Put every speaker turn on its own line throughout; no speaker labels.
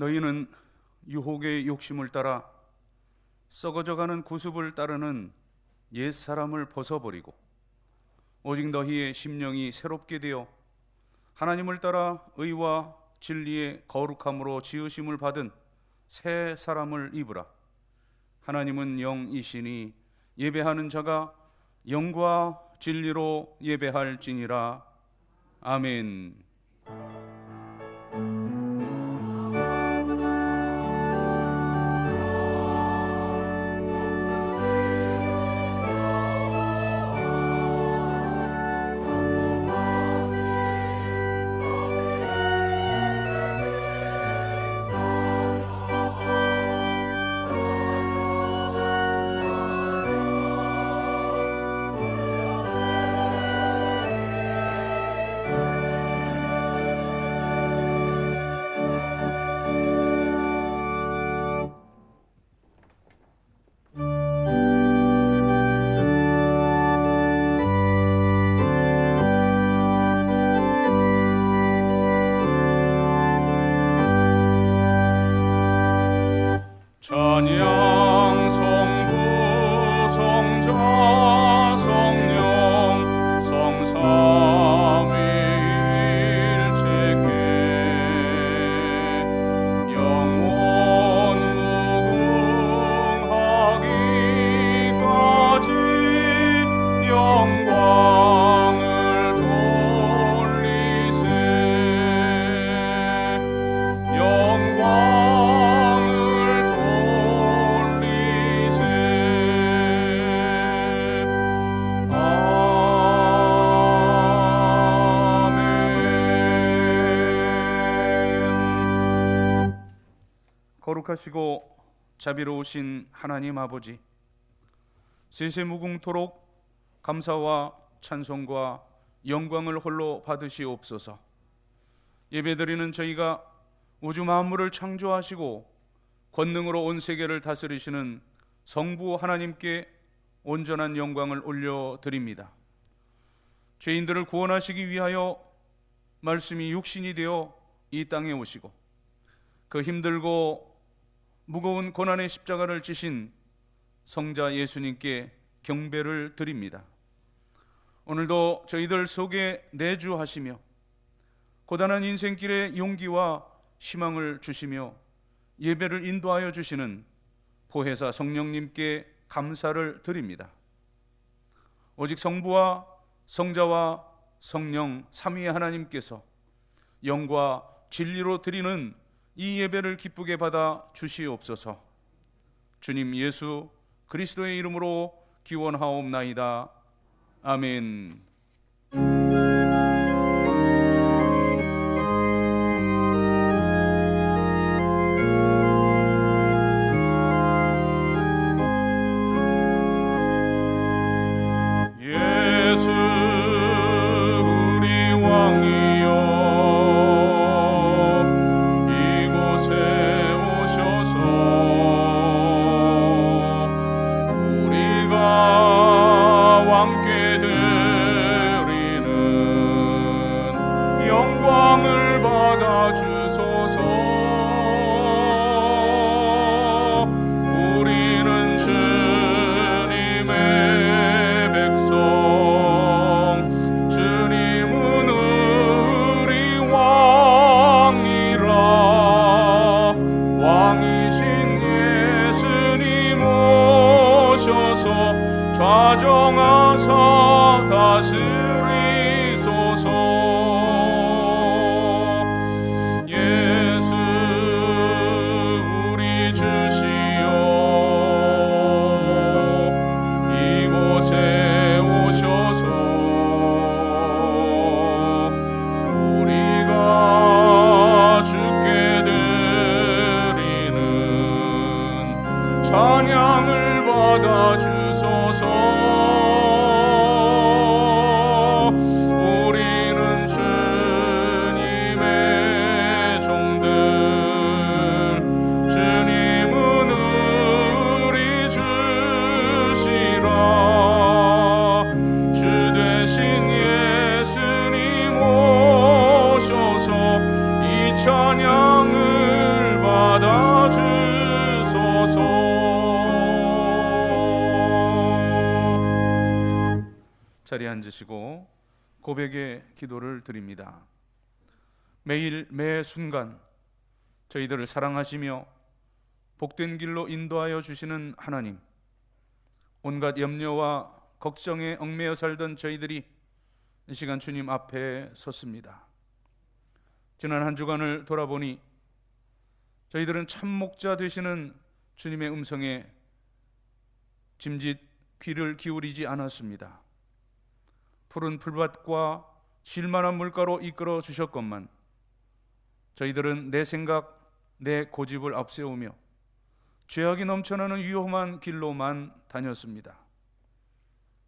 너희는 유혹의 욕심을 따라 썩어져가는 구습을 따르는 옛사람을 벗어버리고 오직 너희의 심령이 새롭게 되어 하나님을 따라 의와 진리의 거룩함으로 지으심을 받은 새 사람을 입으라. 하나님은 영이시니 예배하는 자가 영과 진리로 예배할지니라. 아멘. 찬양 성부 성자 성령 성삼위일체께 영원 무궁하기까지 영광을 돌리세. 거룩하시고 자비로우신 하나님 아버지, 세세무궁토록 감사와 찬송과 영광을 홀로 받으시옵소서. 예배드리는 저희가 우주 만물을 창조하시고 권능으로 온 세계를 다스리시는 성부 하나님께 온전한 영광을 올려드립니다. 죄인들을 구원하시기 위하여 말씀이 육신이 되어 이 땅에 오시고 그 힘들고 무거운 고난의 십자가를 지신 성자 예수님께 경배를 드립니다. 오늘도 저희들 속에 내주하시며 고단한 인생길에 용기와 희망을 주시며 예배를 인도하여 주시는 보혜사 성령님께 감사를 드립니다. 오직 성부와 성자와 성령 삼위의 하나님께서 영과 진리로 드리는 이 예배를 기쁘게 받아 주시옵소서. 주님 예수 그리스도의 이름으로 기원하옵나이다. 아멘. 예수 우리 왕이여 이곳에 오셔서 우리가 왕께 드리는 영광을 받아 주소서. 우리는 주님의 백성, 주님은 우리 왕이라. 왕이신 예수님 오셔서 좌정하사 다스리소서. 예수 자리에 앉으시고 고백의 기도를 드립니다. 매일 매 순간 저희들을 사랑하시며 복된 길로 인도하여 주시는 하나님, 온갖 염려와 걱정에 얽매여 살던 저희들이 이 시간 주님 앞에 섰습니다. 지난 한 주간을 돌아보니 저희들은 참 목자 되시는 주님의 음성에 짐짓 귀를 기울이지 않았습니다. 푸른 풀밭과 쉴만한 물가로 이끌어 주셨건만 저희들은 내 생각, 내 고집을 앞세우며 죄악이 넘쳐나는 위험한 길로만 다녔습니다.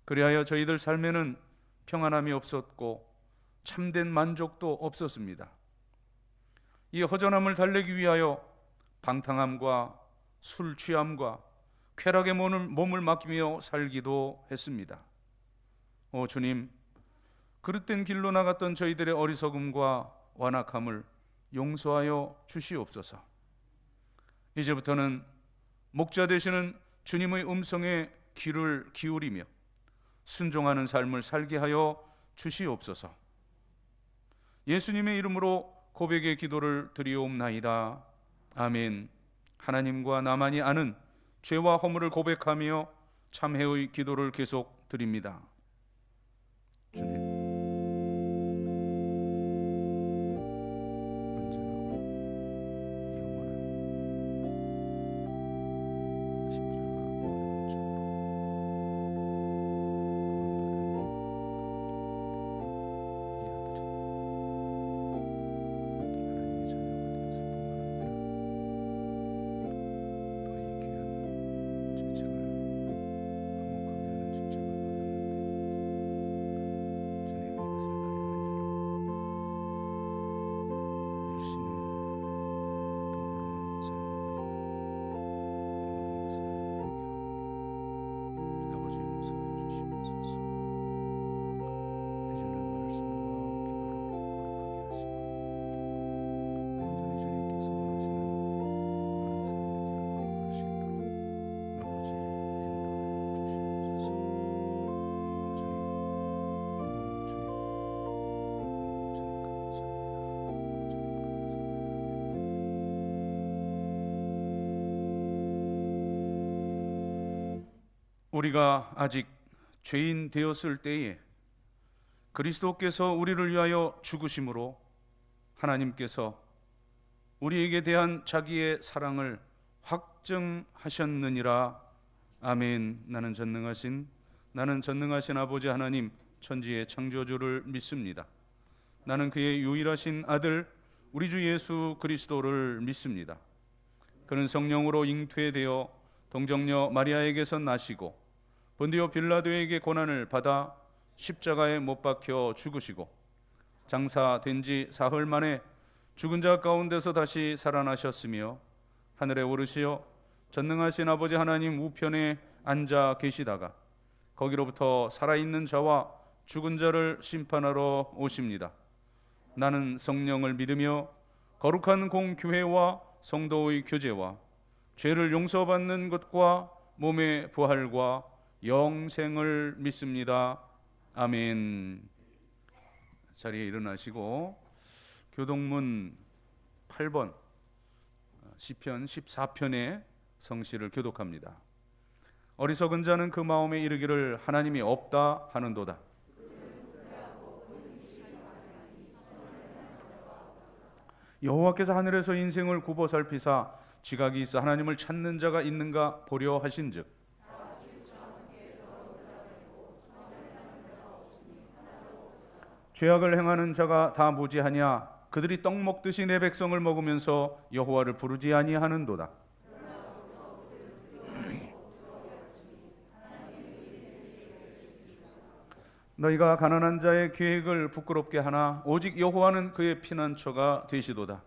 그리하여 저희들 삶에는 평안함이 없었고 참된 만족도 없었습니다. 이 허전함을 달래기 위하여 방탕함과 술 취함과 쾌락의 몸을 맡기며 살기도 했습니다. 오 주님, 그릇된 길로 나갔던 저희들의 어리석음과 완악함을 용서하여 주시옵소서. 이제부터는 목자 되시는 주님의 음성에 귀를 기울이며 순종하는 삶을 살게 하여 주시옵소서. 예수님의 이름으로 고백의 기도를 드리옵나이다. 아멘. 하나님과 나만이 아는 죄와 허물을 고백하며 참회의 기도를 계속 드립니다. 주님, 우리가 아직 죄인 되었을 때에 그리스도께서 우리를 위하여 죽으심으로 하나님께서 우리에게 대한 자기의 사랑을 확증하셨느니라. 아멘. 나는 전능하신 아버지 하나님, 천지의 창조주를 믿습니다. 나는 그의 유일하신 아들 우리 주 예수 그리스도를 믿습니다. 그는 성령으로 잉태되어 동정녀 마리아에게서 나시고 본디오 빌라도에게 고난을 받아 십자가에 못 박혀 죽으시고 장사된 지 사흘 만에 죽은 자 가운데서 다시 살아나셨으며 하늘에 오르시어 전능하신 아버지 하나님 우편에 앉아 계시다가 거기로부터 살아있는 자와 죽은 자를 심판하러 오십니다. 나는 성령을 믿으며 거룩한 공교회와 성도의 교제와 죄를 용서받는 것과 몸의 부활과 영생을 믿습니다. 아멘. 자리에 일어나시고 교동문 8번 시편 14편의 성시를 교독합니다. 어리석은 자는 그 마음에 이르기를 하나님이 없다 하는도다. 여호와께서 하늘에서 인생을 굽어 살피사 지각이 있어 하나님을 찾는 자가 있는가 보려 하신즉 죄악을 행하는 자가 다 무지하냐? 그들이 떡 먹듯이 내 백성을 먹으면서 여호와를 부르지 아니하는도다. 너희가 가난한 자의 계획을 부끄럽게 하나 오직 여호와는 그의 피난처가 되시도다.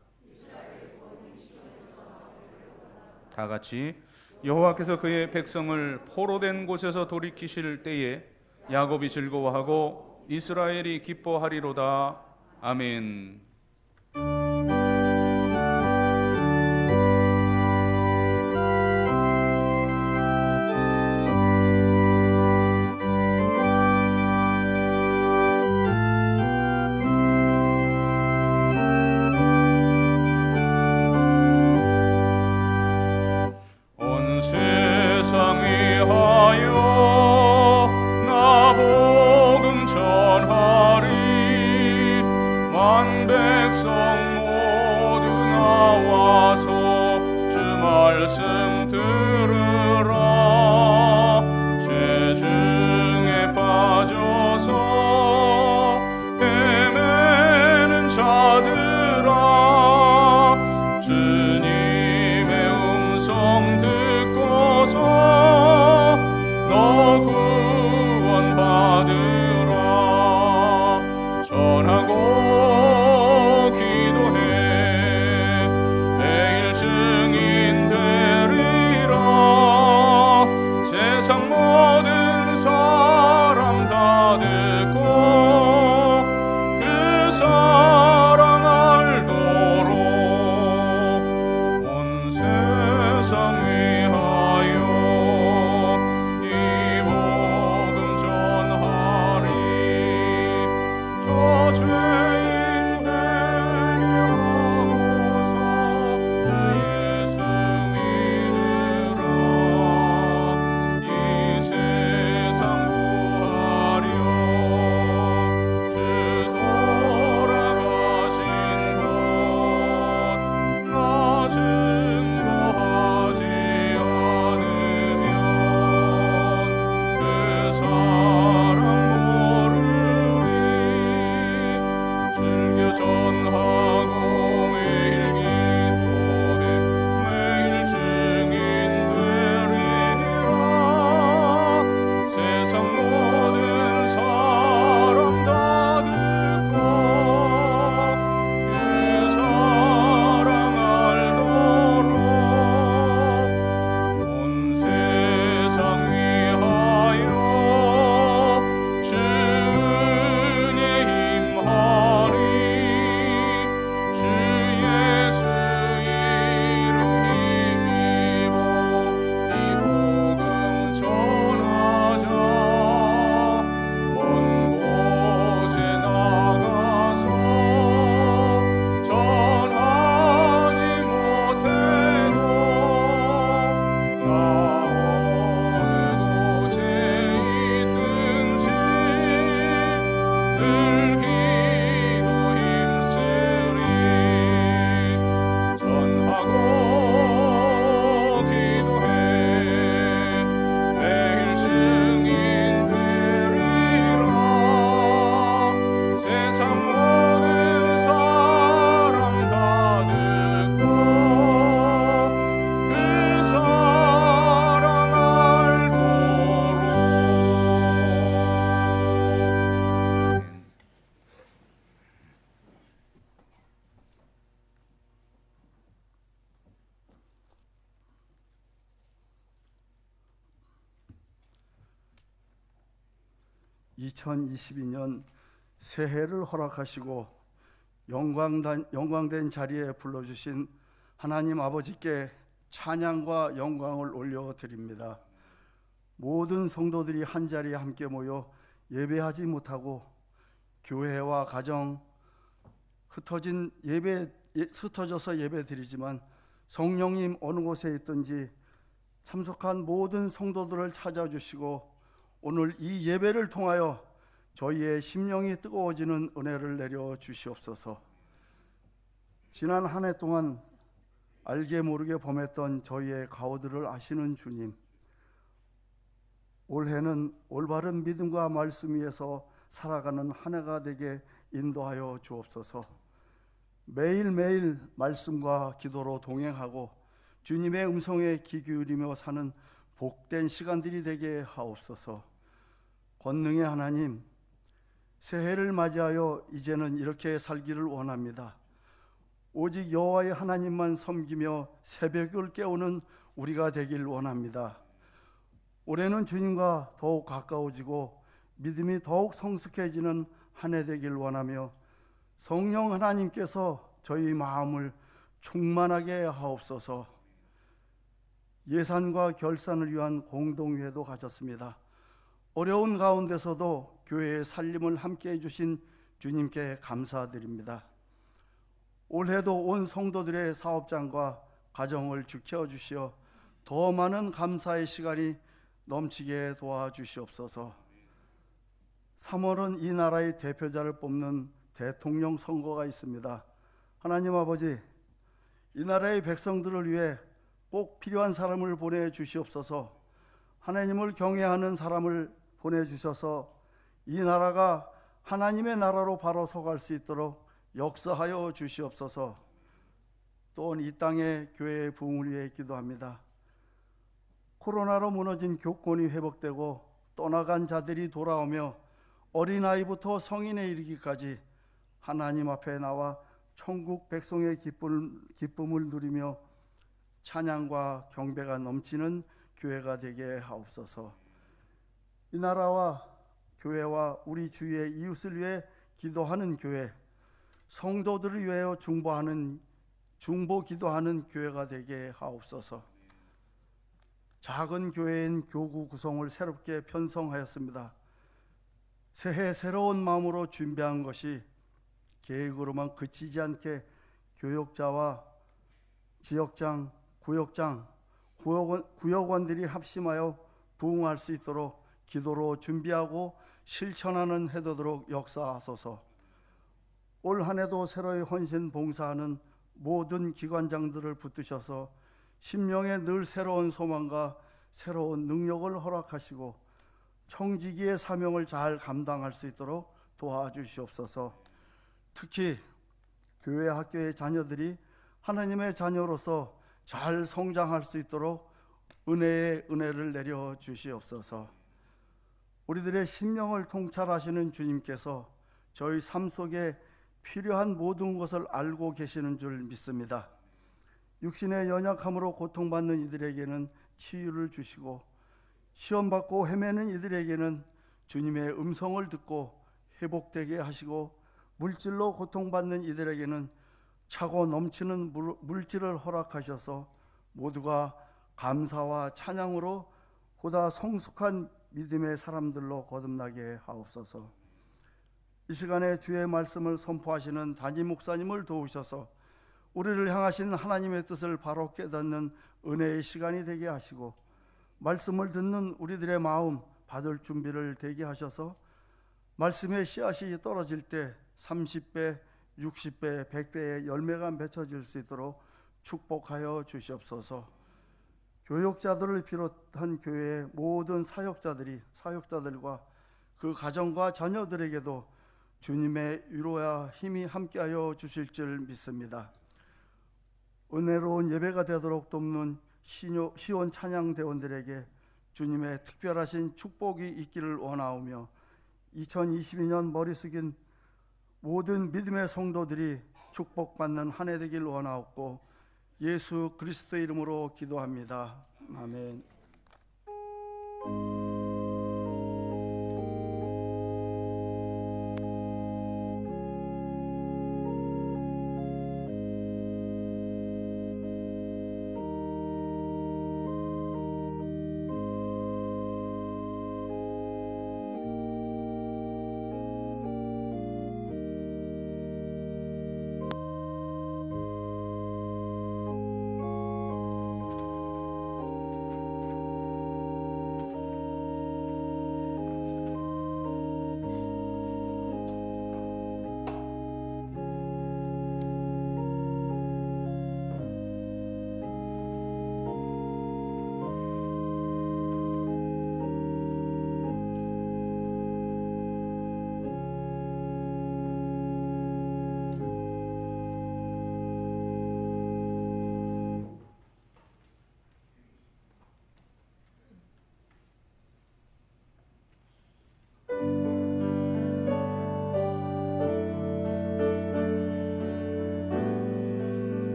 다 같이 여호와께서 그의 백성을 포로된 곳에서 돌이키실 때에 야곱이 즐거워하고 이스라엘이 기뻐하리로다. 아멘. 백성 모두 나와서 주 말씀 들으라. 죄 중에 빠져서 헤매는 자들아, 주님의 음성 듣고서 너 구원받으라. 전하고 기도해 매일 증인 되리라. 세상 모든 사람 다 듣고 그 사랑 알도록 온 세상 위하여 이 복음 전하리. 저 죄인 회개하고서 주 예수 믿으라. 이 세상 구하려 주 돌아가신 곳 나 증거하지 않으면 그 사람 모르리. 즐겨 전하고 매일 기도해 매일 증인 되리라. 세상 모든 사람 다 듣고 그 사랑 알도록 온 세상 위하여 주 은혜 임하리. 주 예수 이름 힘입어 이 복음 전하자. 먼 곳에 나가서 전하지 못해도 나 어느 곳에 있든지 늘 기도 힘쓰리. 전하고 기도해 매일 증인 되리라. 세상 모든 사람 다 듣고 그 사랑 알도록.
2022년 새해를 허락하시고 영광된 자리에 불러주신 하나님 아버지께 찬양과 영광을 올려드립니다. 모든 성도들이 한자리에 함께 모여 예배하지 못하고 교회와 가정 흩어져서 예배드리지만 성령님 어느 곳에 있든지 참석한 모든 성도들을 찾아주시고 오늘 이 예배를 통하여 저희의 심령이 뜨거워지는 은혜를 내려 주시옵소서. 지난 한 해 동안 알게 모르게 범했던 저희의 가오들을 아시는 주님, 올해는 올바른 믿음과 말씀 위에서 살아가는 한 해가 되게 인도하여 주옵소서. 매일매일 말씀과 기도로 동행하고 주님의 음성에 귀 기울이며 사는 복된 시간들이 되게 하옵소서. 권능의 하나님, 새해를 맞이하여 이제는 이렇게 살기를 원합니다. 오직 여호와의 하나님만 섬기며 새벽을 깨우는 우리가 되길 원합니다. 올해는 주님과 더욱 가까워지고 믿음이 더욱 성숙해지는 한 해 되길 원하며 성령 하나님께서 저희 마음을 충만하게 하옵소서. 예산과 결산을 위한 공동회도 가졌습니다. 어려운 가운데서도 교회의 살림을 함께 해주신 주님께 감사드립니다. 올해도 온 성도들의 사업장과 가정을 지켜주시어 더 많은 감사의 시간이 넘치게 도와주시옵소서. 3월은 이 나라의 대표자를 뽑는 대통령 선거가 있습니다. 하나님 아버지, 이 나라의 백성들을 위해 꼭 필요한 사람을 보내주시옵소서. 하나님을 경외하는 사람을 보내주셔서 이 나라가 하나님의 나라로 바로 서갈 수 있도록 역사하여 주시옵소서. 또한 이 땅의 교회의 부흥을 위해 기도합니다. 코로나로 무너진 교권이 회복되고 떠나간 자들이 돌아오며 어린아이부터 성인에 이르기까지 하나님 앞에 나와 천국 백성의 기쁨을 누리며 찬양과 경배가 넘치는 교회가 되게 하옵소서. 이 나라와 교회와 우리 주위의 이웃을 위해 기도하는 교회, 성도들을 위하여 중보 기도하는 교회가 되게 하옵소서. 작은 교회인 교구 구성을 새롭게 편성하였습니다. 새해 새로운 마음으로 준비한 것이 계획으로만 그치지 않게 교역자와 지역장, 구역원들이 합심하여 부흥할 수 있도록 기도로 준비하고 실천하는 해 되도록 역사하소서. 올 한 해도 새로이 헌신 봉사하는 모든 기관장들을 붙드셔서 심령에 늘 새로운 소망과 새로운 능력을 허락하시고 청지기의 사명을 잘 감당할 수 있도록 도와주시옵소서. 특히 교회 학교의 자녀들이 하나님의 자녀로서 잘 성장할 수 있도록 은혜의 은혜를 내려 주시옵소서. 우리들의 심령을 통찰하시는 주님께서 저희 삶 속에 필요한 모든 것을 알고 계시는 줄 믿습니다. 육신의 연약함으로 고통받는 이들에게는 치유를 주시고 시험받고 헤매는 이들에게는 주님의 음성을 듣고 회복되게 하시고 물질로 고통받는 이들에게는 차고 넘치는 물질을 허락하셔서 모두가 감사와 찬양으로 보다 성숙한 믿음의 사람들로 거듭나게 하옵소서. 이 시간에 주의 말씀을 선포하시는 담임 목사님을 도우셔서 우리를 향하신 하나님의 뜻을 바로 깨닫는 은혜의 시간이 되게 하시고 말씀을 듣는 우리들의 마음 받을 준비를 되게 하셔서 말씀의 씨앗이 떨어질 때 30배, 60배, 100배의 열매가 맺혀질 수 있도록 축복하여 주시옵소서. 교역자들을 비롯한 교회의 모든 사역자들과 그 가정과 자녀들에게도 주님의 위로와 힘이 함께하여 주실 줄 믿습니다. 은혜로운 예배가 되도록 돕는 시온 찬양대원들에게 주님의 특별하신 축복이 있기를 원하오며 2022년 머리 숙인 모든 믿음의 성도들이 축복받는 한 해 되길 원하옵고 예수 그리스도의 이름으로 기도합니다. 아멘.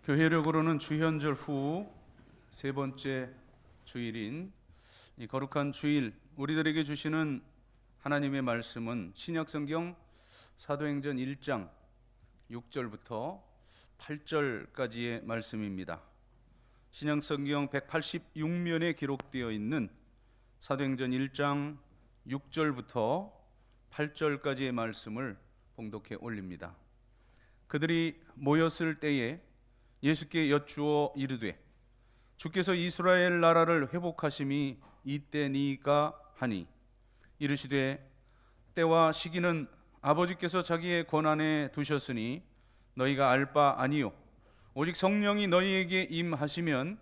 교회력으로는 주현절 후 세 번째 주일인 이 거룩한 주일, 우리들에게 주시는 하나님의 말씀은 신약성경 사도행전 1장 6절부터 8절까지의 말씀입니다. 신약성경 186면에 기록되어 있는 사도행전 1장 6절부터 8절까지의 말씀을 봉독해 올립니다. 그들이 모였을 때에 예수께 여쭈어 이르되 주께서 이스라엘 나라를 회복하심이 이때니까 하니 이르시되 때와 시기는 아버지께서 자기의 권한에 두셨으니 너희가 알 바 아니요 오직 성령이 너희에게 임하시면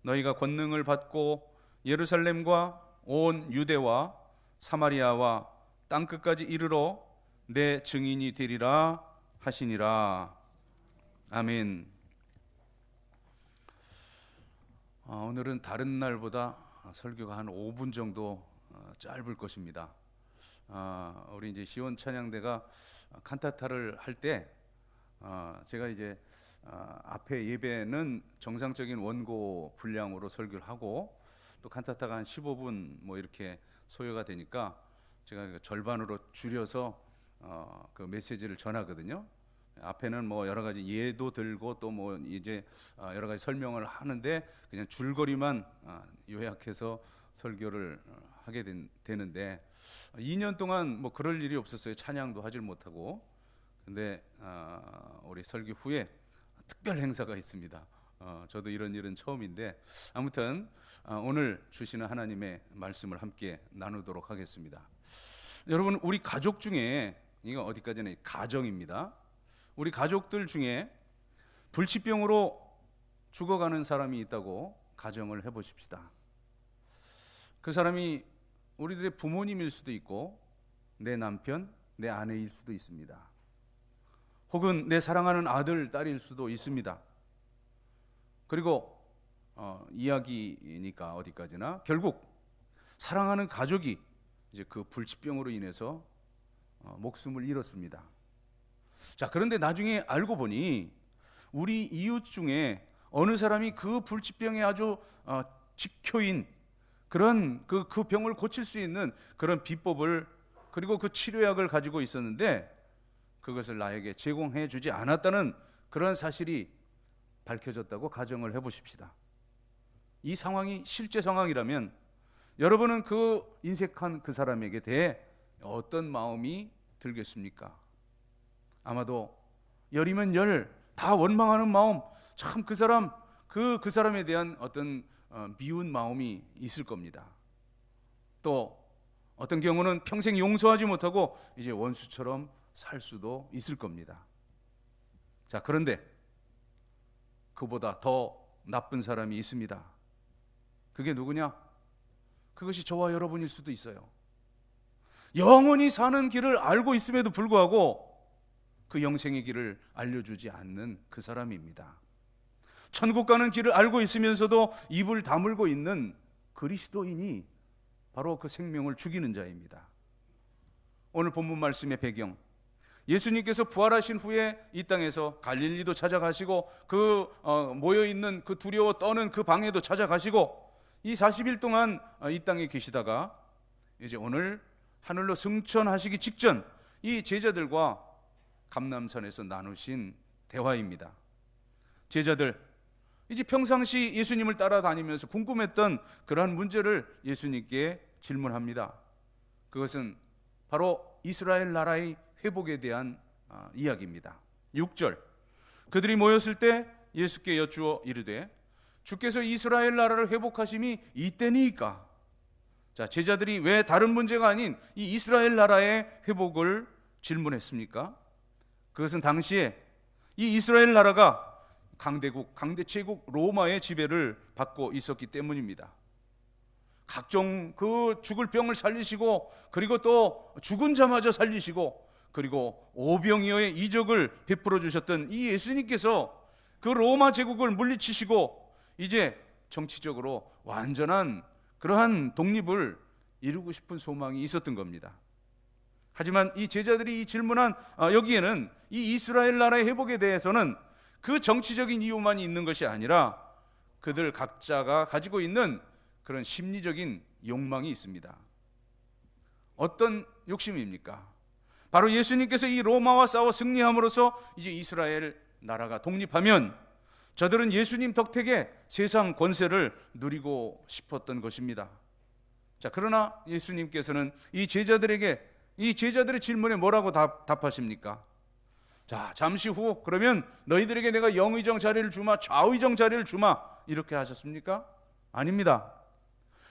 너희가 권능을 받고 예루살렘과 온 유대와 사마리아와 땅끝까지 이르러 내 증인이 되리라 하시니라. 아멘. 오늘은 다른 날보다 설교가 한 5분 정도 짧을 것입니다. 우리 이제 시온 찬양대가 칸타타를 할 때 제가 이제 앞에 예배는 정상적인 원고 분량으로 설교를 하고 또 칸타타가 한 15분 뭐 이렇게 소요가 되니까 제가 절반으로 줄여서 그 메시지를 전하거든요. 앞에는 뭐 여러 가지 예도 들고 또 뭐 이제 여러 가지 설명을 하는데 그냥 줄거리만 요약해서 설교를 하게 되는데 2년 동안 뭐 그럴 일이 없었어요. 찬양도 하질 못하고. 근데 우리 설교 후에 특별 행사가 있습니다. 저도 이런 일은 처음인데 아무튼 오늘 주시는 하나님의 말씀을 함께 나누도록 하겠습니다. 여러분, 우리 가족 중에, 이거 어디까지나 가정입니다. 우리 가족들 중에 불치병으로 죽어가는 사람이 있다고 가정을 해보십시다. 그 사람이 우리들의 부모님일 수도 있고 내 남편, 내 아내일 수도 있습니다. 혹은 내 사랑하는 아들, 딸일 수도 있습니다. 그리고 이야기니까 어디까지나 결국 사랑하는 가족이 이제 그 불치병으로 인해서 목숨을 잃었습니다. 자, 그런데 나중에 알고 보니 우리 이웃 중에 어느 사람이 그 불치병에 아주 지켜인 그런 그 병을 고칠 수 있는 그런 비법을 그리고 그 치료약을 가지고 있었는데 그것을 나에게 제공해 주지 않았다는 그런 사실이 밝혀졌다고 가정을 해보십시다. 이 상황이 실제 상황이라면 여러분은 그 인색한 그 사람에게 대해 어떤 마음이 들겠습니까? 아마도 열이면 열, 다 원망하는 마음, 참 그 사람에 대한 어떤 미운 마음이 있을 겁니다. 또 어떤 경우는 평생 용서하지 못하고 이제 원수처럼 살 수도 있을 겁니다. 자, 그런데 그보다 더 나쁜 사람이 있습니다. 그게 누구냐? 그것이 저와 여러분일 수도 있어요. 영원히 사는 길을 알고 있음에도 불구하고 그 영생의 길을 알려주지 않는 그 사람입니다. 천국 가는 길을 알고 있으면서도 입을 다물고 있는 그리스도인이 바로 그 생명을 죽이는 자입니다. 오늘 본문 말씀의 배경, 예수님께서 부활하신 후에 이 땅에서 갈릴리도 찾아가시고 그 모여있는 그 두려워 떠는 그 방에도 찾아가시고 이 40일 동안 이 땅에 계시다가 이제 오늘 하늘로 승천하시기 직전 이 제자들과 감람산에서 나누신 대화입니다. 제자들 이제 평상시 예수님을 따라다니면서 궁금했던 그러한 문제를 예수님께 질문합니다. 그것은 바로 이스라엘 나라의 회복에 대한 이야기입니다. 6절, 그들이 모였을 때 예수께 여쭈어 이르되 주께서 이스라엘 나라를 회복하심이 이때니까. 자, 제자들이 왜 다른 문제가 아닌 이 이스라엘 나라의 회복을 질문했습니까? 그것은 당시에 이 이스라엘 나라가 강대국, 강대체국 로마의 지배를 받고 있었기 때문입니다. 각종 그 죽을 병을 살리시고 그리고 또 죽은 자마저 살리시고 그리고 오병이어의 이적을 베풀어 주셨던 이 예수님께서 그 로마 제국을 물리치시고 이제 정치적으로 완전한 그러한 독립을 이루고 싶은 소망이 있었던 겁니다. 하지만 이 제자들이 이 질문한 여기에는 이 이스라엘 나라의 회복에 대해서는 그 정치적인 이유만 있는 것이 아니라 그들 각자가 가지고 있는 그런 심리적인 욕망이 있습니다. 어떤 욕심입니까? 바로 예수님께서 이 로마와 싸워 승리함으로써 이제 이스라엘 나라가 독립하면 저들은 예수님 덕택에 세상 권세를 누리고 싶었던 것입니다. 자, 그러나 예수님께서는 이 제자들의 질문에 뭐라고 답하십니까? 자, 잠시 후 그러면 너희들에게 내가 영의정 자리를 주마, 좌의정 자리를 주마, 이렇게 하셨습니까? 아닙니다.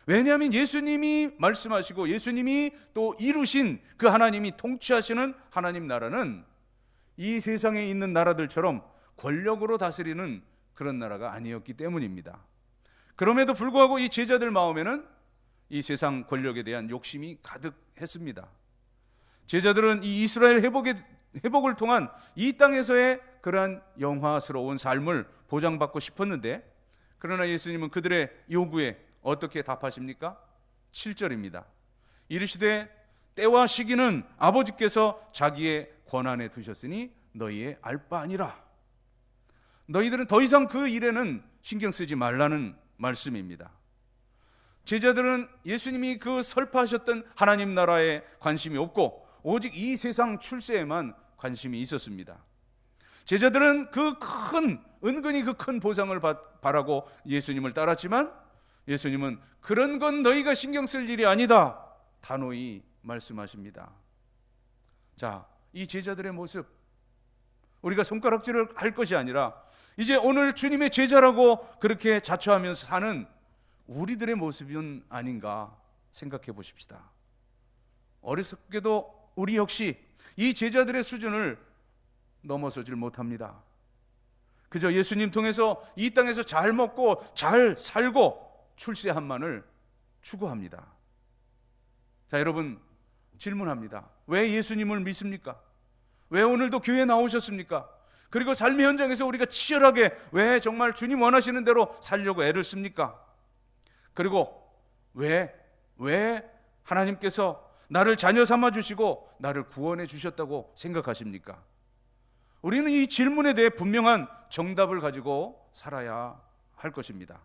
왜냐하면 예수님이 말씀하시고 예수님이 또 이루신 그 하나님이 통치하시는 하나님 나라는 이 세상에 있는 나라들처럼 권력으로 다스리는 그런 나라가 아니었기 때문입니다. 그럼에도 불구하고 이 제자들 마음에는 이 세상 권력에 대한 욕심이 가득했습니다. 제자들은 이 이스라엘 회복을 통한 이 땅에서의 그러한 영화스러운 삶을 보장받고 싶었는데, 그러나 예수님은 그들의 요구에 어떻게 답하십니까? 7절입니다. 이르시되 때와 시기는 아버지께서 자기의 권한에 두셨으니 너희의 알 바 아니라. 너희들은 더 이상 그 일에는 신경 쓰지 말라는 말씀입니다. 제자들은 예수님이 그 설파하셨던 하나님 나라에 관심이 없고 오직 이 세상 출세에만 관심이 있었습니다. 제자들은 은근히 그 큰 보상을 바라고 예수님을 따랐지만 예수님은 그런 건 너희가 신경 쓸 일이 아니다, 단호히 말씀하십니다. 자, 이 제자들의 모습, 우리가 손가락질을 할 것이 아니라 이제 오늘 주님의 제자라고 그렇게 자처하면서 사는 우리들의 모습은 아닌가 생각해 보십시다. 어리석게도 우리 역시 이 제자들의 수준을 넘어서질 못합니다. 그저 예수님 통해서 이 땅에서 잘 먹고 잘 살고 출세함만을 추구합니다. 자, 여러분 질문합니다. 왜 예수님을 믿습니까? 왜 오늘도 교회에 나오셨습니까? 그리고 삶의 현장에서 우리가 치열하게 왜 정말 주님 원하시는 대로 살려고 애를 씁니까? 그리고 왜 하나님께서 나를 자녀 삼아 주시고 나를 구원해 주셨다고 생각하십니까? 우리는 이 질문에 대해 분명한 정답을 가지고 살아야 할 것입니다.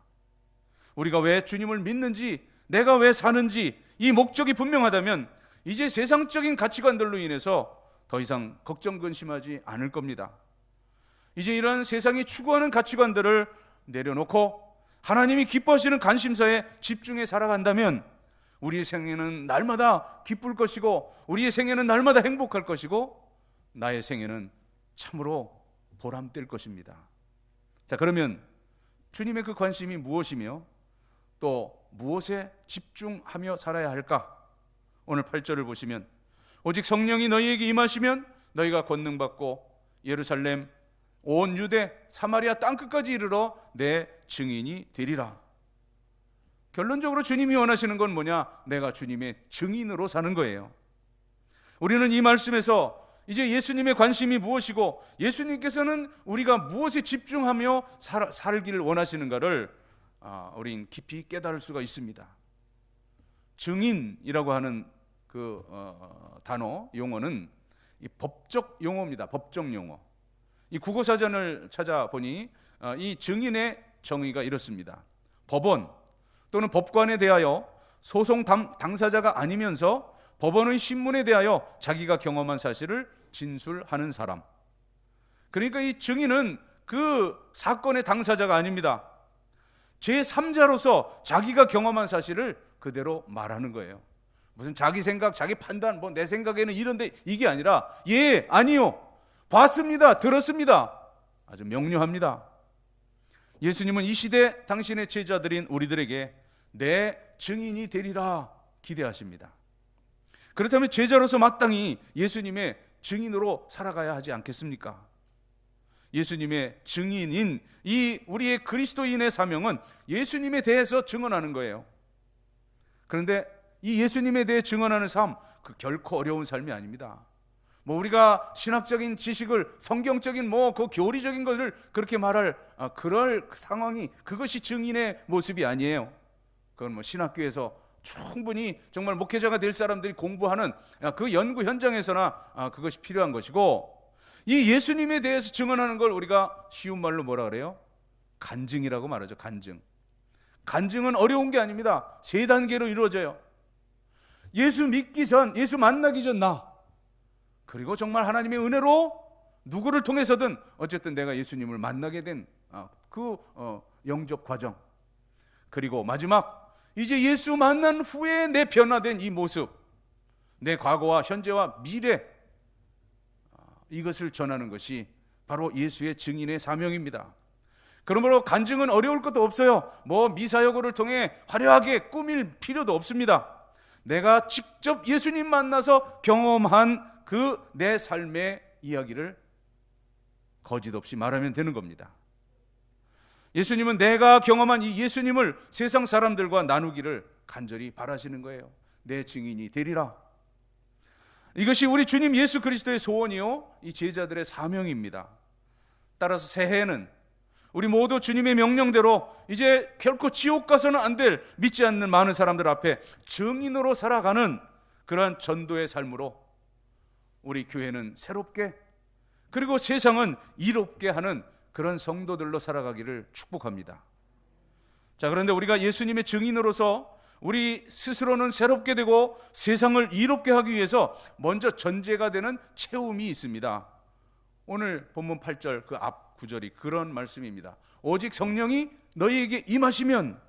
우리가 왜 주님을 믿는지, 내가 왜 사는지 이 목적이 분명하다면 이제 세상적인 가치관들로 인해서 더 이상 걱정 근심하지 않을 겁니다. 이제 이런 세상이 추구하는 가치관들을 내려놓고 하나님이 기뻐하시는 관심사에 집중해 살아간다면 우리의 생애는 날마다 기쁠 것이고 우리의 생애는 날마다 행복할 것이고 나의 생애는 참으로 보람될 것입니다. 자, 그러면 주님의 그 관심이 무엇이며 또 무엇에 집중하며 살아야 할까? 오늘 8절을 보시면 오직 성령이 너희에게 임하시면 너희가 권능받고 예루살렘 온 유대 사마리아 땅끝까지 이르러 내 증인이 되리라. 결론적으로 주님이 원하시는 건 뭐냐? 내가 주님의 증인으로 사는 거예요. 우리는 이 말씀에서 이제 예수님의 관심이 무엇이고 예수님께서는 우리가 무엇에 집중하며 살기를 원하시는가를 우린 깊이 깨달을 수가 있습니다. 증인이라고 하는 그 단어, 용어는 이 법적 용어입니다. 법적 용어. 이 국어사전을 찾아보니 이 증인의 정의가 이렇습니다. 법원 또는 법관에 대하여 소송 당사자가 아니면서 법원의 신문에 대하여 자기가 경험한 사실을 진술하는 사람. 그러니까 이 증인은 그 사건의 당사자가 아닙니다. 제3자로서 자기가 경험한 사실을 그대로 말하는 거예요. 무슨 자기 생각, 자기 판단, 내 생각에는 이런데 이게 아니라 예, 아니요, 봤습니다, 들었습니다. 아주 명료합니다. 예수님은 이 시대 당신의 제자들인 우리들에게 내 증인이 되리라 기대하십니다. 그렇다면 제자로서 마땅히 예수님의 증인으로 살아가야 하지 않겠습니까? 예수님의 증인인 이 우리의 그리스도인의 사명은 예수님에 대해서 증언하는 거예요. 그런데 이 예수님에 대해 증언하는 삶, 그 결코 어려운 삶이 아닙니다. 우리가 신학적인 지식을, 성경적인 그 교리적인 것을 그렇게 말할 그럴 상황이, 그것이 증인의 모습이 아니에요. 그건 신학교에서 충분히 정말 목회자가 될 사람들이 공부하는 그 연구 현장에서나 그것이 필요한 것이고, 이 예수님에 대해서 증언하는 걸 우리가 쉬운 말로 뭐라 그래요? 간증이라고 말하죠. 간증. 간증은 어려운 게 아닙니다. 3단계로 이루어져요. 예수 믿기 전, 예수 만나기 전 나, 그리고 정말 하나님의 은혜로 누구를 통해서든 어쨌든 내가 예수님을 만나게 된 영접 과정, 그리고 마지막 이제 예수 만난 후에 내 변화된 이 모습, 내 과거와 현재와 미래, 이것을 전하는 것이 바로 예수의 증인의 사명입니다. 그러므로 간증은 어려울 것도 없어요. 미사여구를 통해 화려하게 꾸밀 필요도 없습니다. 내가 직접 예수님 만나서 경험한 그 내 삶의 이야기를 거짓 없이 말하면 되는 겁니다. 예수님은 내가 경험한 이 예수님을 세상 사람들과 나누기를 간절히 바라시는 거예요. 내 증인이 되리라. 이것이 우리 주님 예수 그리스도의 소원이요, 이 제자들의 사명입니다. 따라서 새해에는 우리 모두 주님의 명령대로 이제 결코 지옥 가서는 안 될 믿지 않는 많은 사람들 앞에 증인으로 살아가는 그러한 전도의 삶으로 우리 교회는 새롭게, 그리고 세상은 이롭게 하는 그런 성도들로 살아가기를 축복합니다. 자, 그런데 우리가 예수님의 증인으로서 우리 스스로는 새롭게 되고 세상을 이롭게 하기 위해서 먼저 전제가 되는 채움이 있습니다. 오늘 본문 8절 그 앞 구절이 그런 말씀입니다. 오직 성령이 너희에게 임하시면.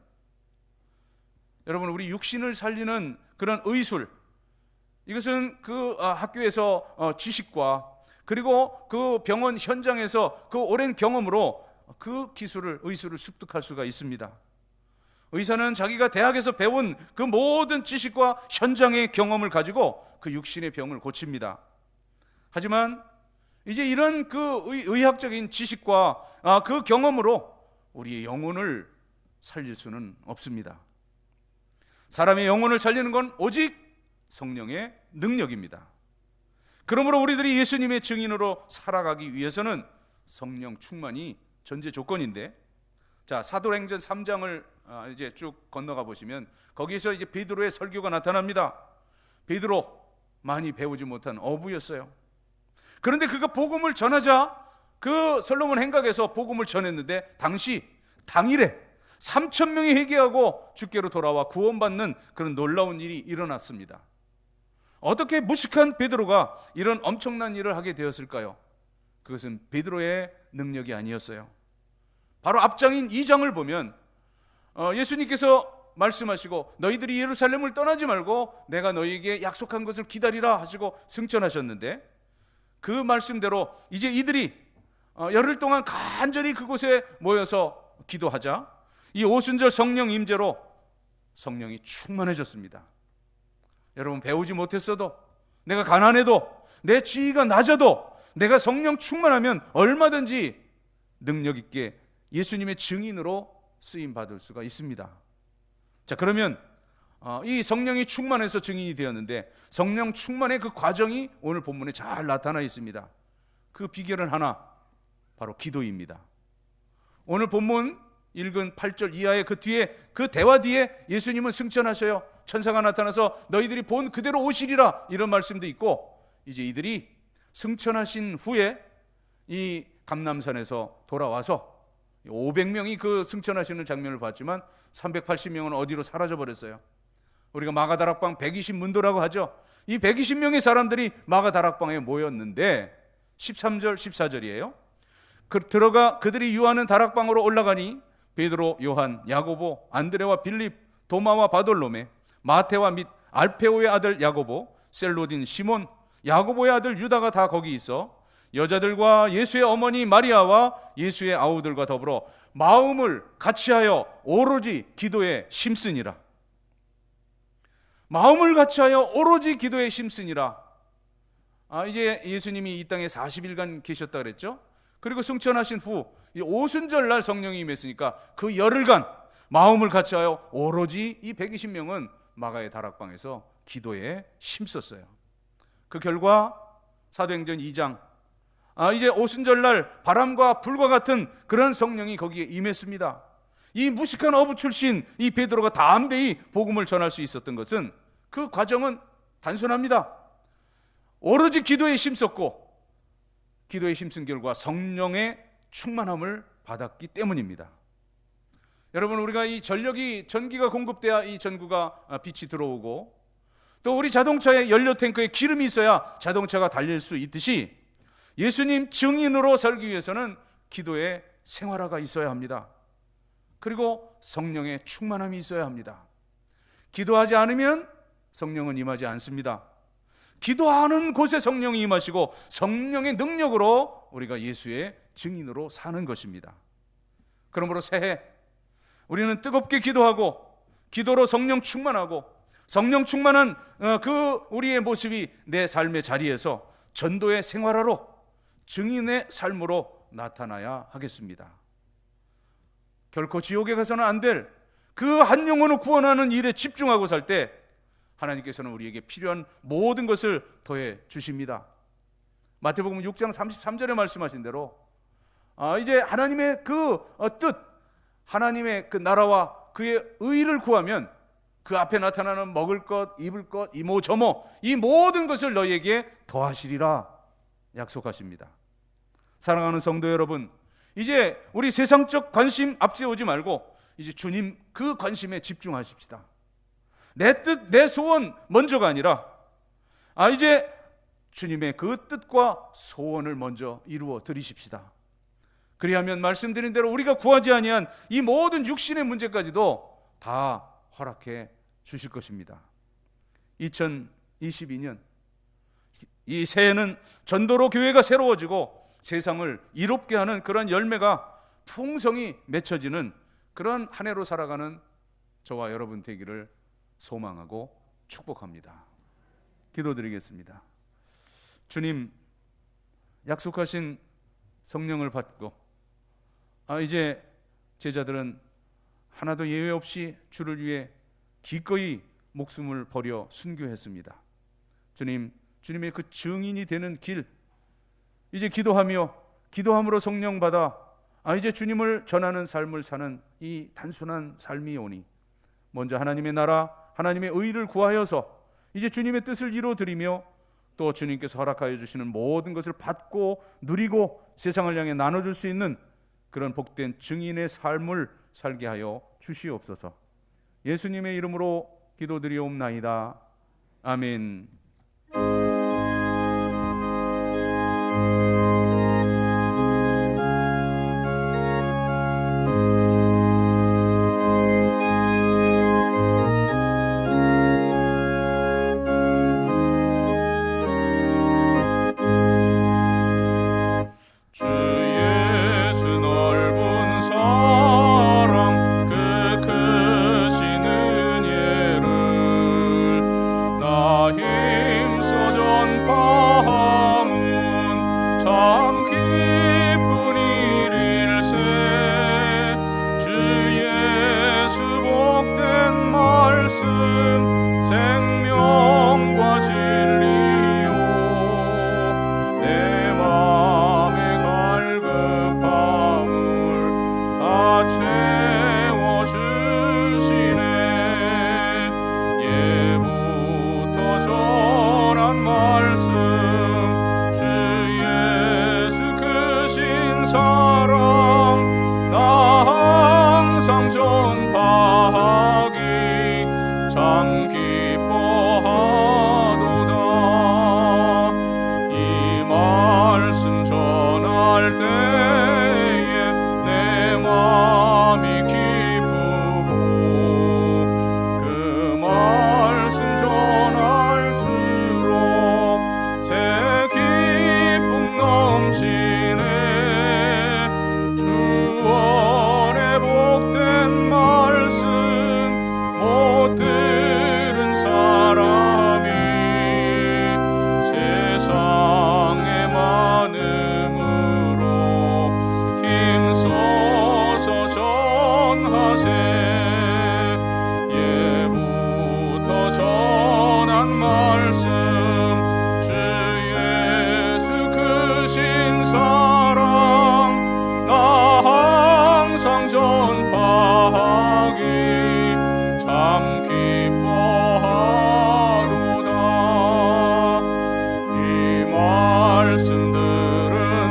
여러분, 우리 육신을 살리는 그런 의술, 이것은 그 학교에서 지식과 그리고 그 병원 현장에서 그 오랜 경험으로 그 의술을 습득할 수가 있습니다. 의사는 자기가 대학에서 배운 그 모든 지식과 현장의 경험을 가지고 그 육신의 병을 고칩니다. 하지만 이제 이런 그 의학적인 지식과 그 경험으로 우리의 영혼을 살릴 수는 없습니다. 사람의 영혼을 살리는 건 오직 성령의 능력입니다. 그러므로 우리들이 예수님의 증인으로 살아가기 위해서는 성령 충만이 전제 조건인데, 자, 사도행전 3장을 이제 쭉 건너가 보시면 거기서 이제 베드로의 설교가 나타납니다. 베드로 많이 배우지 못한 어부였어요. 그런데 그가 복음을 전하자 그 솔로몬 행각에서 복음을 전했는데 당일에 3,000명이 회개하고 주께로 돌아와 구원받는 그런 놀라운 일이 일어났습니다. 어떻게 무식한 베드로가 이런 엄청난 일을 하게 되었을까요? 그것은 베드로의 능력이 아니었어요. 바로 앞장인 2장을 보면 예수님께서 말씀하시고 너희들이 예루살렘을 떠나지 말고 내가 너희에게 약속한 것을 기다리라 하시고 승천하셨는데, 그 말씀대로 이제 이들이 열흘 동안 간절히 그곳에 모여서 기도하자 이 오순절 성령 임재로 성령이 충만해졌습니다. 여러분, 배우지 못했어도, 내가 가난해도, 내 지위가 낮아도 내가 성령 충만하면 얼마든지 능력 있게 예수님의 증인으로 쓰임 받을 수가 있습니다. 자, 그러면 이 성령이 충만해서 증인이 되었는데 성령 충만의 그 과정이 오늘 본문에 잘 나타나 있습니다. 그 비결은 하나, 바로 기도입니다. 오늘 본문 읽은 8절 이하의 그 뒤에, 그 대화 뒤에 예수님은 승천하셔요. 천사가 나타나서 너희들이 본 그대로 오시리라, 이런 말씀도 있고, 이제 이들이 승천하신 후에 이 감람산에서 돌아와서 500명이 그 승천하시는 장면을 봤지만 380명은 어디로 사라져 버렸어요. 우리가 마가다락방 120문도라고 하죠. 이 120명의 사람들이 마가다락방에 모였는데 13절 14절이에요. 들어가 그들이 유하는 다락방으로 올라가니 베드로, 요한, 야고보, 안드레와 빌립, 도마와 바돌로메, 마테와 및 알페오의 아들 야고보, 셀로딘 시몬, 야고보의 아들 유다가 다 거기 있어 여자들과 예수의 어머니 마리아와 예수의 아우들과 더불어 마음을 같이하여 오로지 기도에 힘쓰니라. 마음을 같이하여 오로지 기도에 힘쓰니라. 이제 예수님이 이 땅에 40일간 계셨다 그랬죠. 그리고 승천하신 후 오순절날 성령이 임했으니까 그 열흘간 마음을 같이하여 오로지 이 120명은 마가의 다락방에서 기도에 힘썼어요. 그 결과 사도행전 2장, 이제 오순절날 바람과 불과 같은 그런 성령이 거기에 임했습니다. 이 무식한 어부 출신 이 베드로가 담대히 복음을 전할 수 있었던 것은, 그 과정은 단순합니다. 오로지 기도에 힘썼고 기도에 힘쓴 결과 성령의 충만함을 받았기 때문입니다. 여러분, 우리가 이 전기가 공급돼야 이 전구가 빛이 들어오고, 또 우리 자동차에 연료 탱크에 기름이 있어야 자동차가 달릴 수 있듯이 예수님 증인으로 살기 위해서는 기도에 생활화가 있어야 합니다. 그리고 성령의 충만함이 있어야 합니다. 기도하지 않으면 성령은 임하지 않습니다. 기도하는 곳에 성령이 임하시고 성령의 능력으로 우리가 예수의 증인으로 사는 것입니다. 그러므로 새해 우리는 뜨겁게 기도하고, 기도로 성령 충만하고, 성령 충만한 그 우리의 모습이 내 삶의 자리에서 전도의 생활화로, 증인의 삶으로 나타나야 하겠습니다. 결코 지옥에 가서는 안 될 그 한 영혼을 구원하는 일에 집중하고 살 때 하나님께서는 우리에게 필요한 모든 것을 더해 주십니다. 마태복음 6장 33절에 말씀하신 대로 이제 하나님의 그 뜻, 하나님의 그 나라와 그의 의를 구하면 그 앞에 나타나는 먹을 것, 입을 것, 이모 저모 이 모든 것을 너희에게 더하시리라 약속하십니다. 사랑하는 성도 여러분, 이제 우리 세상적 관심 앞세우지 말고 이제 주님 그 관심에 집중하십시다. 내 뜻, 내 소원 먼저가 아니라 이제 주님의 그 뜻과 소원을 먼저 이루어 드리십시다. 그리하면 말씀드린 대로 우리가 구하지 아니한 이 모든 육신의 문제까지도 다 허락해 주실 것입니다. 2022년 이 새해는 전도로 교회가 새로워지고 세상을 이롭게 하는 그런 열매가 풍성히 맺혀지는 그런 한 해로 살아가는 저와 여러분 되기를 소망하고 축복합니다. 기도드리겠습니다. 주님, 약속하신 성령을 받고 이제 제자들은 하나도 예외 없이 주를 위해 기꺼이 목숨을 버려 순교했습니다. 주님, 주님의 그 증인이 되는 길, 이제 기도함으로 성령 받아 이제 주님을 전하는 삶을 사는 이 단순한 삶이 오니 먼저 하나님의 나라, 하나님의 의를 구하여서 이제 주님의 뜻을 이루어드리며 또 주님께서 허락하여 주시는 모든 것을 받고 누리고 세상을 향해 나눠줄 수 있는 그런 복된 증인의 삶을 살게 하여 주시옵소서. 예수님의 이름으로 기도드리옵나이다. 아멘. 말씀들은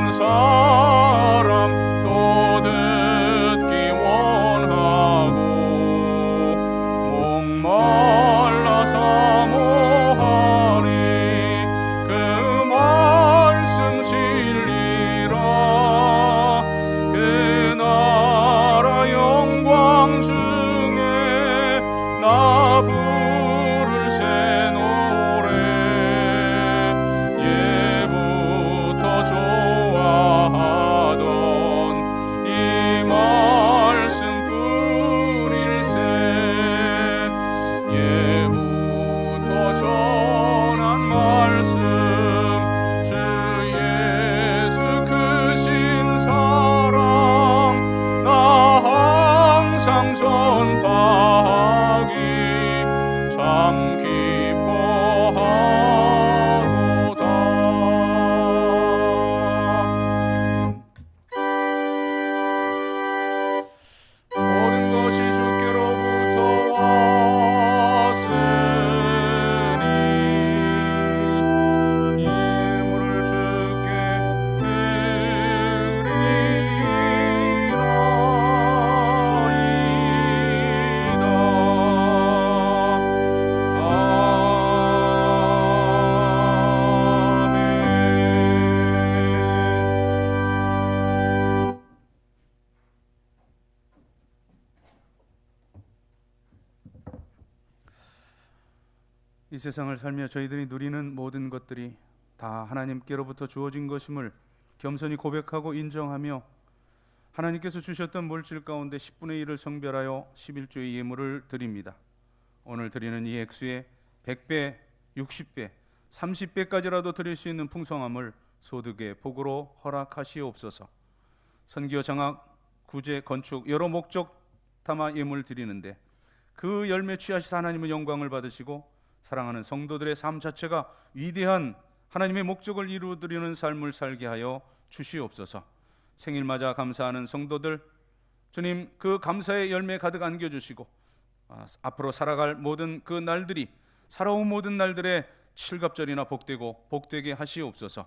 부를 새 노래 예부터 좋아하던 이 말씀뿐일세 예부터 전한 말씀 주 예수 크신 사랑 나 항상 전파하기 참 기뻐하도다. 모든 것이 주께로부터 왔으니 이 예물을 주께 아멘. 이 세상을 살며 저희들이 누리는 모든 것들이 다 하나님께로부터 주어진 것임을 겸손히 고백하고 인정하며 하나님께서 주셨던 물질 가운데 10분의 1을 성별하여 11조의 예물을 드립니다. 오늘 드리는 이 액수에 100배, 60배, 30배까지라도 드릴 수 있는 풍성함을 소득의 복으로 허락하시옵소서. 선교, 장학, 구제, 건축 여러 목적 담아 예물 드리는데 그 열매 취하시사 하나님의 영광을 받으시고 사랑하는 성도들의 삶 자체가 위대한 하나님의 목적을 이루어드리는 삶을 살게 하여 주시옵소서. 생일 맞아 감사하는 성도들 주님 그 감사의 열매 가득 안겨주시고 앞으로 살아갈 모든 그 날들이 살아온 모든 날들의 칠갑절이나 복되게 하시옵소서.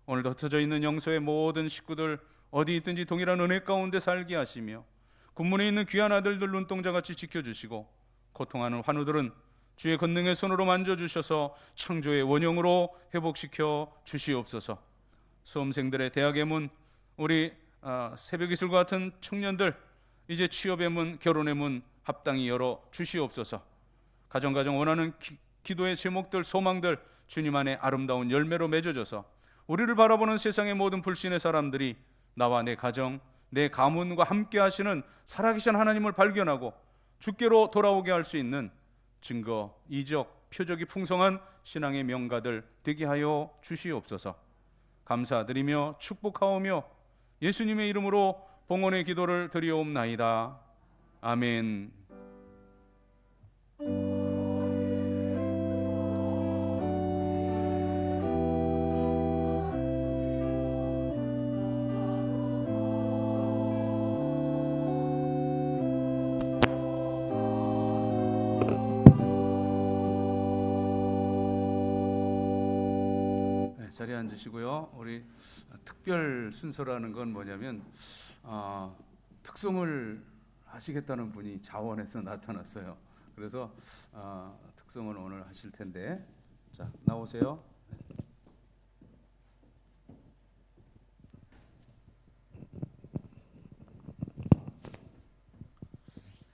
오늘도 흩어져 있는 영소의 모든 식구들 어디 있든지 동일한 은혜 가운데 살게 하시며 군문에 있는 귀한 아들들 눈동자같이 지켜주시고 고통하는 환우들은 주의 권능의 손으로 만져주셔서 창조의 원형으로 회복시켜 주시옵소서. 수험생들의 대학의 문, 우리 새벽이슬과 같은 청년들 이제 취업의 문, 결혼의 문 합당히 열어 주시옵소서. 가정 원하는 기도의 제목들, 소망들 주님 안에 아름다운 열매로 맺어져서 우리를 바라보는 세상의 모든 불신의 사람들이 나와 내 가정, 내 가문과 함께 하시는 살아계신 하나님을 발견하고 주께로 돌아오게 할 수 있는 증거, 이적, 표적이 풍성한 신앙의 명가들 되게 하여 주시옵소서. 감사드리며 축복하오며 예수님의 이름으로 봉헌의 기도를 드리옵나이다. 아멘. 자리에 앉으시고요. 우리 특별 순서라는 건 뭐냐면 특송을 하시겠다는 분이 자원에서 나타났어요. 그래서 특송을 오늘 하실 텐데 자 나오세요.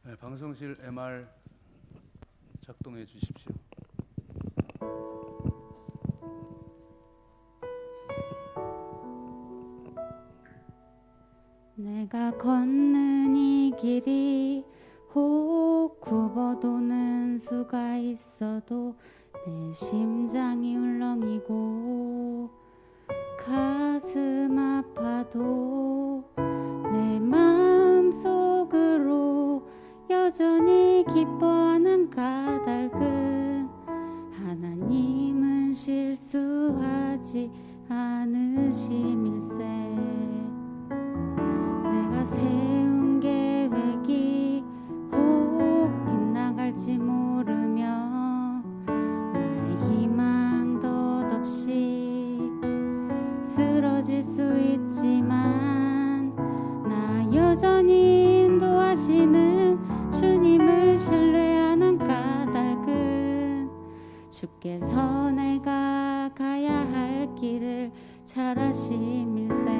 네, 방송실 MR 작동해 주십시오.
내가 걷는 이 길이 혹 굽어도는 수가 있어도 내 심장이 울렁이고 가슴 아파도 내 마음속으로 여전히 기뻐하는 까닭은 하나님은 실수하지 않으심일세. 내가 세운 계획이 혹 빗나갈지 모르며 나의 희망 덧없이 쓰러질 수 있지만 나 여전히 인도하시는 주님을 신뢰하는 까닭은 주께서 내가 가야 할 길을 잘 아심일세.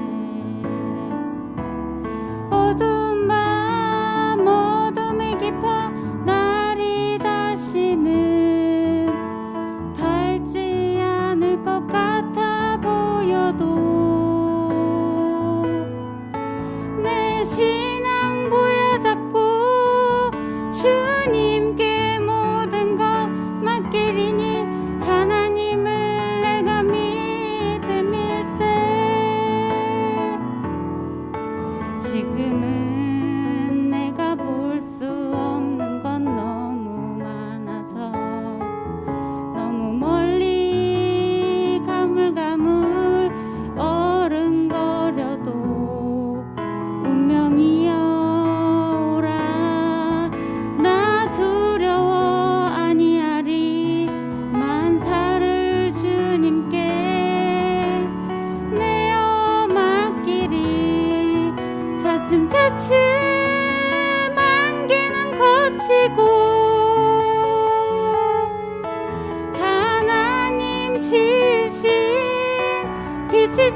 어두운 밤 어둠이 깊어 날이 다시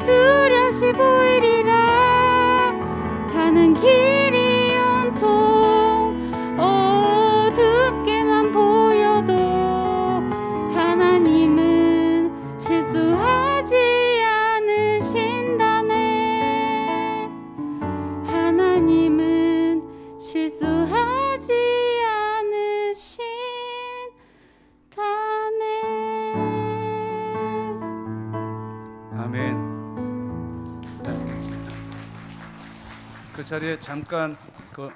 뚜렷이 보이리라. 가는 길이 온통 어둡게만 보여도 하나님은 실수하지 않으신다네. 하나님은 실수하지 않으신다네.
아멘. 그 자리에 잠깐 그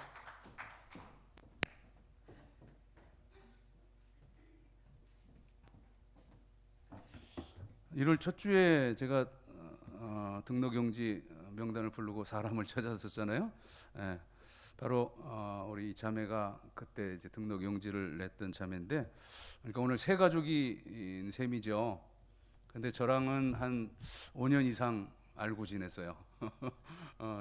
일월 첫 주에 제가 등록용지 명단을 부르고 사람을 찾았었잖아요. 예, 바로 우리 자매가 그때 이제 등록용지를 냈던 자매인데, 그러니까 오늘 세 가족인 셈이죠. 근데 저랑은 한 5년 이상 알고 지냈어요.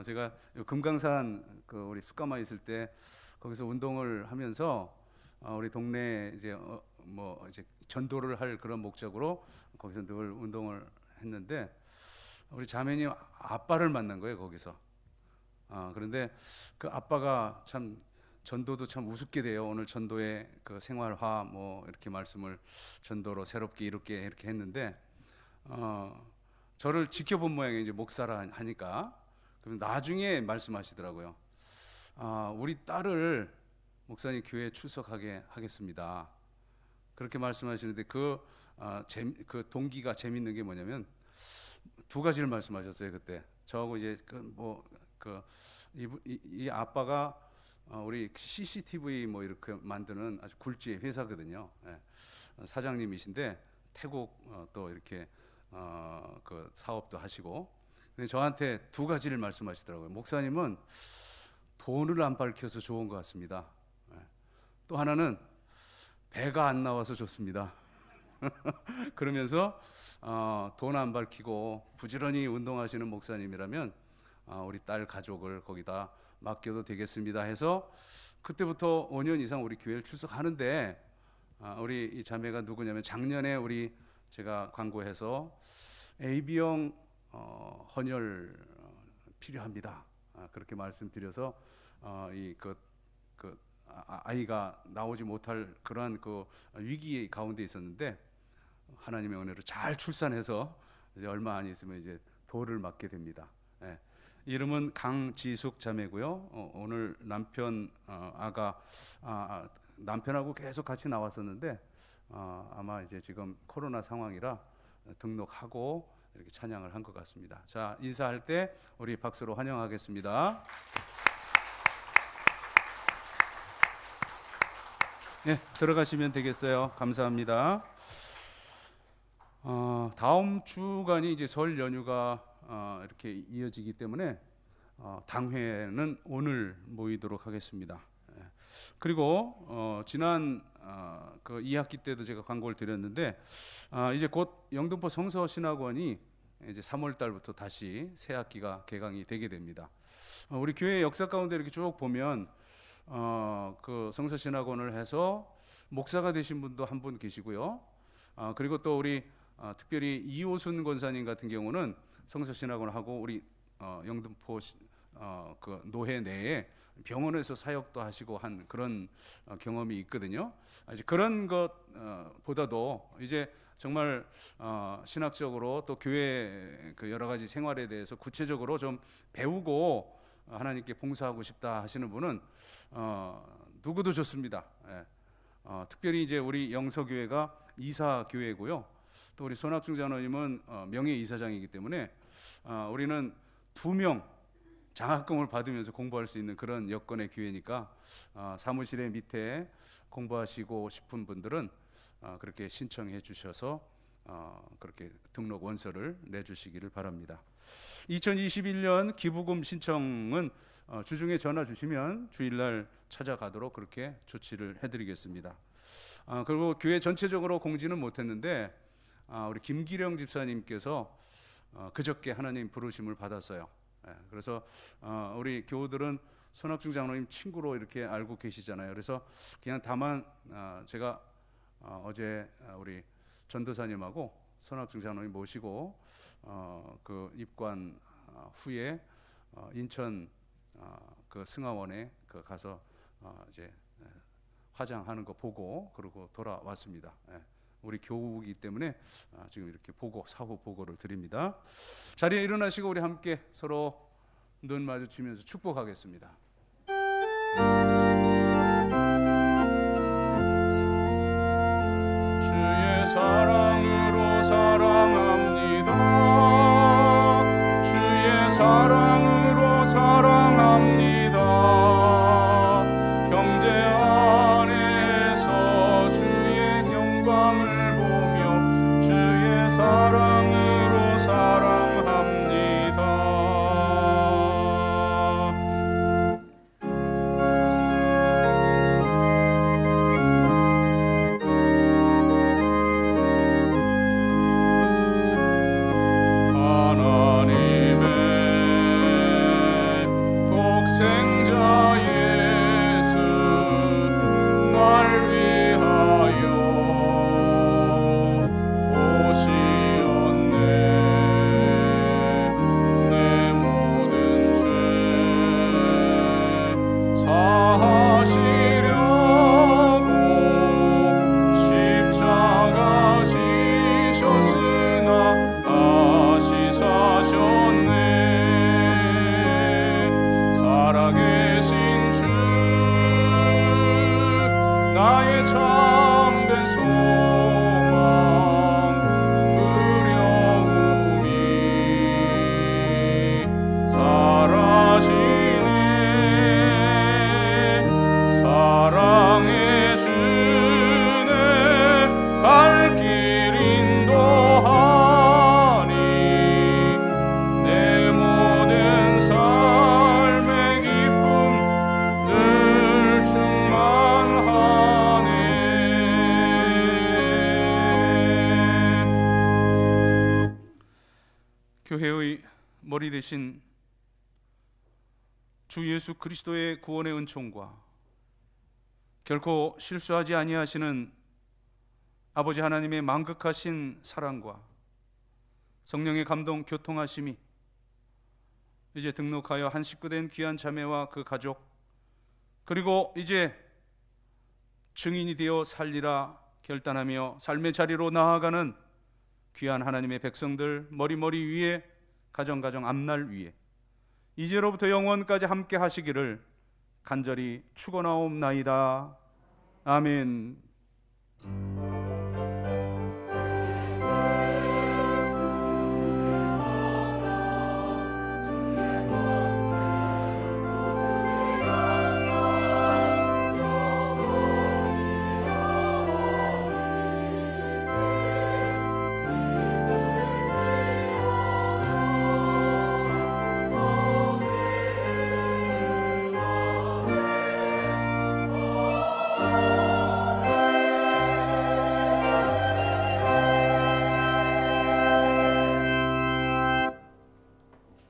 제가 금강산 그 우리 숯가마에 있을 때 거기서 운동을 하면서 우리 동네 이제 뭐 이제 전도를 할 그런 목적으로 거기서 늘 운동을 했는데, 우리 자매님 아빠를 만난 거예요 거기서. 그런데 그 아빠가 참 전도도 참 우습게 돼요. 오늘 전도의 그 생활화 뭐 이렇게 말씀을 전도로 새롭게 이렇게 했는데, 저를 지켜본 모양이 이제 목사라 하니까 그럼 나중에 말씀하시더라고요. 우리 딸을 목사님 교회에 출석하게 하겠습니다. 그렇게 말씀하시는데 그 동기가 재밌는 게 뭐냐면 두 가지를 말씀하셨어요 그때. 저하고 이제 이 아빠가 우리 CCTV 뭐 이렇게 만드는 아주 굴지의 회사거든요. 예. 사장님이신데 태국 또 이렇게 그 사업도 하시고. 근데 저한테 두 가지를 말씀하시더라고요. 목사님은 돈을 안 밝혀서 좋은 것 같습니다. 예. 또 하나는 배가 안 나와서 좋습니다. 그러면서 돈 안 밝히고 부지런히 운동하시는 목사님이라면 우리 딸 가족을 거기다 맡겨도 되겠습니다 해서 그때부터 5년 이상 우리 교회를 출석하는데, 우리 이 자매가 누구냐면 작년에 우리 제가 광고해서 AB형 헌혈 필요합니다. 그렇게 말씀드려서 아이가 나오지 못할 그러한 그 위기 가운데 있었는데 하나님의 은혜로 잘 출산해서 이제 얼마 안 있으면 이제 돌을 맞게 됩니다. 예. 이름은 강지숙 자매고요. 오늘 남편 남편하고 계속 같이 나왔었는데 아마 이제 지금 코로나 상황이라 등록하고 이렇게 찬양을 한 것 같습니다. 자, 인사할 때 우리 박수로 환영하겠습니다. 네, 들어가시면 되겠어요. 감사합니다. 다음 주간이 이제 설 연휴가 이렇게 이어지기 때문에 당회는 오늘 모이도록 하겠습니다. 예. 그리고 지난 그 2학기 때도 제가 광고를 드렸는데 이제 곧 영등포 성서신학원이 이제 3월 달부터 다시 새 학기가 개강이 되게 됩니다. 우리 교회 역사 가운데 이렇게 쭉 보면 그 성서신학원을 해서 목사가 되신 분도 한 분 계시고요. 그리고 또 우리 특별히 이호순 권사님 같은 경우는 성서신학원을 하고 우리 영등포 그 노회 내에 병원에서 사역도 하시고 한 그런 경험이 있거든요. 이제 그런 것보다도 이제 정말 신학적으로 또 교회 그 여러 가지 생활에 대해서 구체적으로 좀 배우고 하나님께 봉사하고 싶다 하시는 분은 누구도 좋습니다. 예. 특별히 이제 우리 영서교회가 이사교회고요. 또 우리 손학중 장로님은 명예이사장이기 때문에 우리는 2명 장학금을 받으면서 공부할 수 있는 그런 여건의 교회니까 사무실에 밑에 공부하시고 싶은 분들은 그렇게 신청해 주셔서 그렇게 등록 원서를 내주시기를 바랍니다. 2021년 기부금 신청은 주중에 전화 주시면 주일날 찾아가도록 그렇게 조치를 해드리겠습니다. 그리고 교회 전체적으로 공지는 못했는데 우리 김기령 집사님께서 그저께 하나님 부르심을 받았어요. 그래서 우리 교우들은 손학중 장로님 친구로 이렇게 알고 계시잖아요. 그래서 그냥 다만 제가 어제 우리 전도사님하고 선학중 장로님 모시고 그 입관 후에 인천 그 승하원에 그 가서 이제 화장하는 거 보고 그러고 돌아왔습니다. 우리 교우이기 때문에 지금 이렇게 보고 사후 보고를 드립니다. 자리에 일어나시고 우리 함께 서로 눈 마주치면서 축복하겠습니다. 주의 사랑으로 사랑합니다. 주의 사랑으로 사랑합니다. 형제 안에서 주의 영광을 보며 주의 사랑으로 사랑합니다. 하나님의 독생자 예수 날 위하여 오시었네. 내 모든 죄 사하시려고 십자가 지셨으나 다시 사셨네. 살아계신 주 나의 참된 소망 두려움이 사라지네. 사랑의 주네 갈 길 인도하니 내 모든 삶의 기쁨 늘 충만하네. 교회의 머리 대신 주 예수 그리스도의 구원의 은총과 결코 실수하지 아니하시는 아버지 하나님의 만극하신 사랑과 성령의 감동 교통하심이 이제 등록하여 한 식구 된 귀한 자매와 그 가족, 그리고 이제 증인이 되어 살리라 결단하며 삶의 자리로 나아가는 귀한 하나님의 백성들 머리머리 위에, 가정 앞날 위에 이제로부터 영원까지 함께 하시기를 간절히 축원하옵나이다. 아멘.